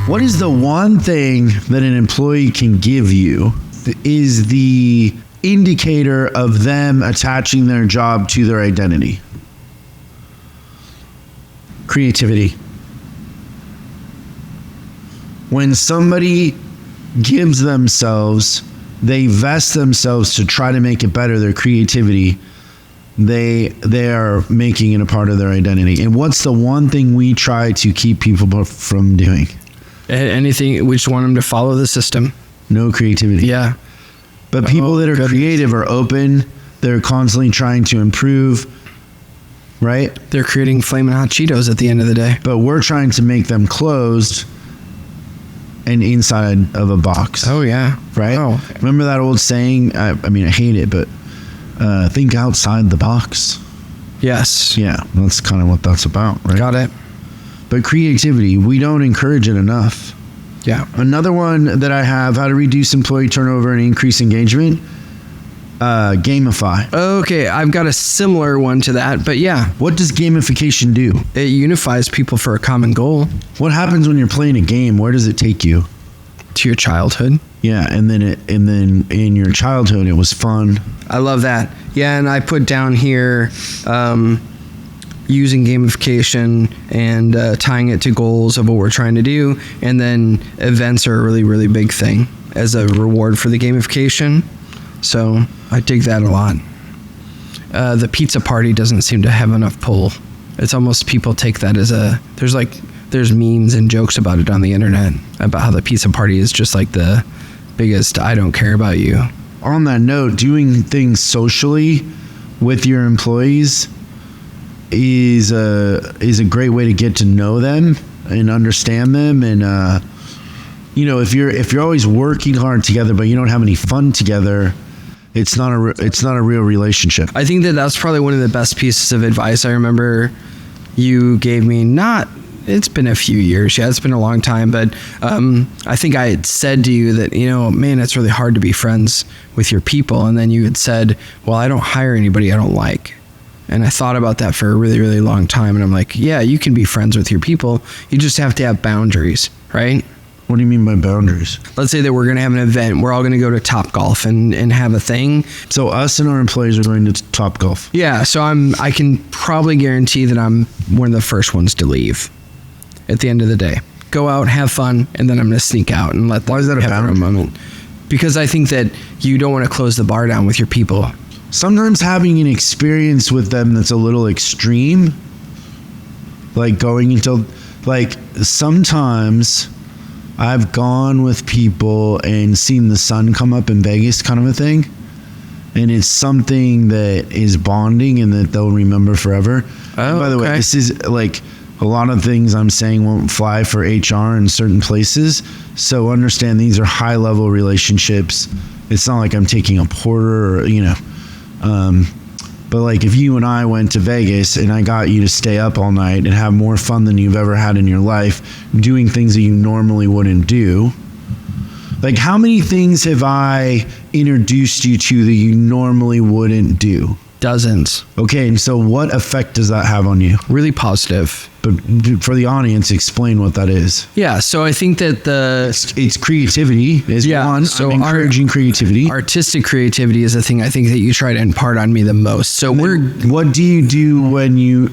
What is the one thing that an employee can give you that is the indicator of them attaching their job to their identity? Creativity. When somebody gives themselves, they vest themselves to try to make it better, their creativity, they are making it a part of their identity. And what's the one thing we try to keep people from doing? Anything. We just want them to follow the system. No creativity. Yeah. But people that are creative are open. They're constantly trying to improve, right? They're creating flaming hot Cheetos at the end of the day. But we're trying to make them closed and inside of a box. Oh, yeah. Right? Oh. Remember that old saying? I mean, I hate it, but think outside the box. Yes. Yeah, that's kind of what that's about, right? Got it. But creativity, we don't encourage it enough. Yeah. Another one that I have, how to reduce employee turnover and increase engagement, gamify. Okay, I've got a similar one to that, but yeah. What does gamification do? It unifies people for a common goal. What happens when you're playing a game? Where does it take you? To your childhood. Yeah, and then in your childhood it was fun. I love that. Yeah, and I put down here using gamification and tying it to goals of what we're trying to do, and then events are a really, really big thing as a reward for the gamification. So I dig that a lot. The pizza party doesn't seem to have enough pull. It's almost people take that as there's memes and jokes about it on the internet about how the pizza party is just like the biggest I don't care about you. On that note, doing things socially with your employees is a great way to get to know them and understand them. And if you're always working hard together but you don't have any fun together, it's not a real relationship. I think that's probably one of the best pieces of advice I remember you gave me. It's been a few years. Yeah, it's been a long time, but I think I had said to you that, man, it's really hard to be friends with your people. And then you had said, well, I don't hire anybody I don't like. And I thought about that for a really, really long time. And I'm like, yeah, you can be friends with your people. You just have to have boundaries, right? What do you mean by boundaries? Let's say that we're going to have an event. We're all going to go to Topgolf and have a thing. So us and our employees are going to Topgolf. Yeah. So I can probably guarantee that I'm one of the first ones to leave at the end of the day. Go out, have fun, and then I'm going to sneak out and let them. Why is that a boundary? Moment. Because I think that you don't want to close the bar down with your people. Sometimes having an experience with them that's a little extreme, like going until, like sometimes I've gone with people and seen the sun come up in Vegas, kind of a thing. And it's something that is bonding and that they'll remember forever. Oh, by the way, this is like a lot of things I'm saying won't fly for HR in certain places. So understand these are high level relationships. It's not like I'm taking a porter or, but like if you and I went to Vegas and I got you to stay up all night and have more fun than you've ever had in your life doing things that you normally wouldn't do. Like how many things have I introduced you to that you normally wouldn't do? Dozens. Okay, and so what effect does that have on you? Really positive. But for the audience, explain what that is. Yeah, so I think that it's creativity is one. So I'm encouraging creativity. Artistic creativity is the thing I think that you try to impart on me the most. So what do you do when you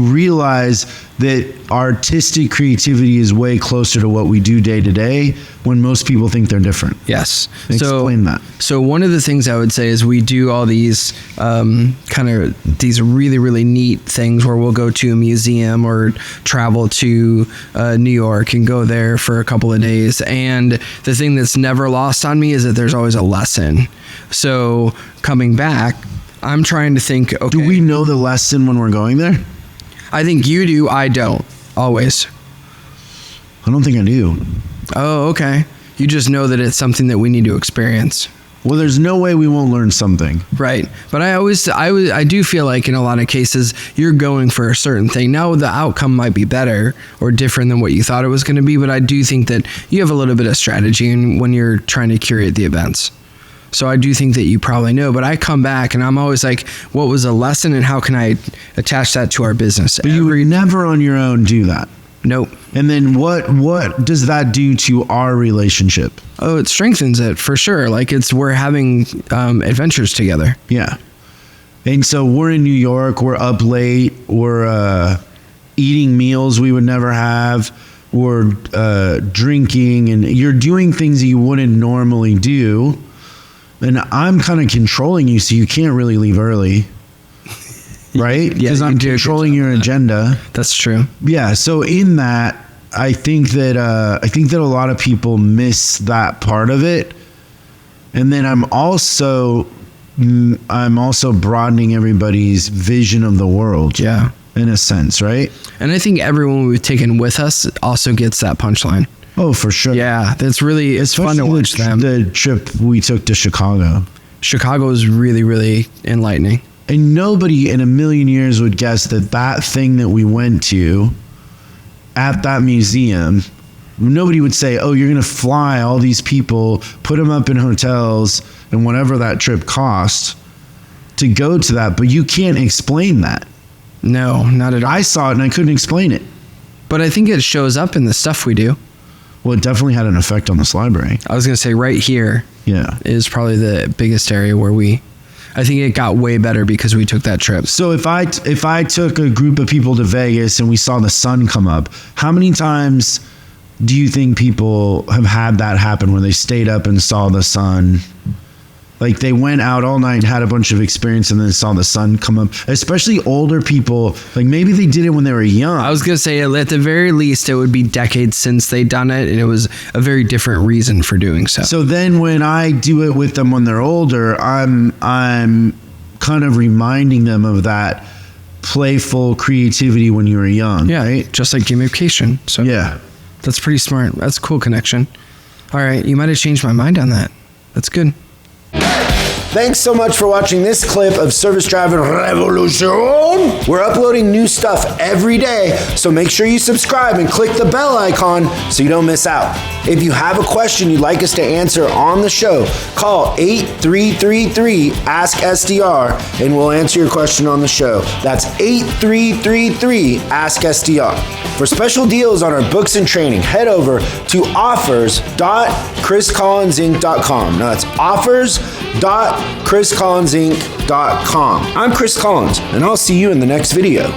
realize that artistic creativity is way closer to what we do day to day when most people think they're different? Yes. Explain that. So one of the things I would say is we do all these kind of these really, really neat things where we'll go to a museum or travel to New York and go there for a couple of days. And the thing that's never lost on me is that there's always a lesson. So coming back, I'm trying to think, okay. Do we know the lesson when we're going there? I think you do. I don't. Always. I don't think I do. Oh, okay. You just know that it's something that we need to experience. Well, there's no way we won't learn something. Right. But I do feel like in a lot of cases, you're going for a certain thing. Now, the outcome might be better or different than what you thought it was going to be, but I do think that you have a little bit of strategy when you're trying to curate the events. So I do think that you probably know, but I come back and I'm always like, what was a lesson and how can I attach that to our business? But you would never on your own do that. Nope. And then what does that do to our relationship? Oh, it strengthens it for sure. Like we're having adventures together. Yeah. And so we're in New York, we're up late, we're eating meals we would never have, we're drinking, and you're doing things that you wouldn't normally do. And I'm kind of controlling you, so you can't really leave early. Right? Because I'm controlling your agenda. That's true. Yeah. So in that, I think that a lot of people miss that part of it. And then I'm also broadening everybody's vision of the world. Yeah. In a sense, right? And I think everyone we've taken with us also gets that punchline. Oh, for sure. Yeah, it's fun to watch them. The trip we took to Chicago. Chicago is really, really enlightening. And nobody in a million years would guess that thing that we went to at that museum, nobody would say, oh, you're going to fly all these people, put them up in hotels and whatever that trip cost to go to that. But you can't explain that. No, not at all. I saw it and I couldn't explain it. But I think it shows up in the stuff we do. Well, it definitely had an effect on this library. I was going to say right here is probably the biggest area where I think it got way better because we took that trip. So if I took a group of people to Vegas and we saw the sun come up, how many times do you think people have had that happen where they stayed up and saw the sun? Like they went out all night and had a bunch of experience and then saw the sun come up, especially older people. Like maybe they did it when they were young. I was going to say at the very least, it would be decades since they'd done it. And it was a very different reason for doing so. So then when I do it with them when they're older, I'm kind of reminding them of that playful creativity when you were young. Yeah. Right? Just like gamification. So yeah, that's pretty smart. That's a cool connection. All right. You might have changed my mind on that. That's good. Thanks so much for watching this clip of Service Driving Revolution. We're uploading new stuff every day, so make sure you subscribe and click the bell icon so you don't miss out. If you have a question you'd like us to answer on the show, call 8333-ASK-SDR and we'll answer your question on the show. That's 8333-ASK-SDR. For special deals on our books and training, head over to offers.chriscollinsinc.com. Now that's offers.chriscollinsinc.com. I'm Chris Collins, and I'll see you in the next video.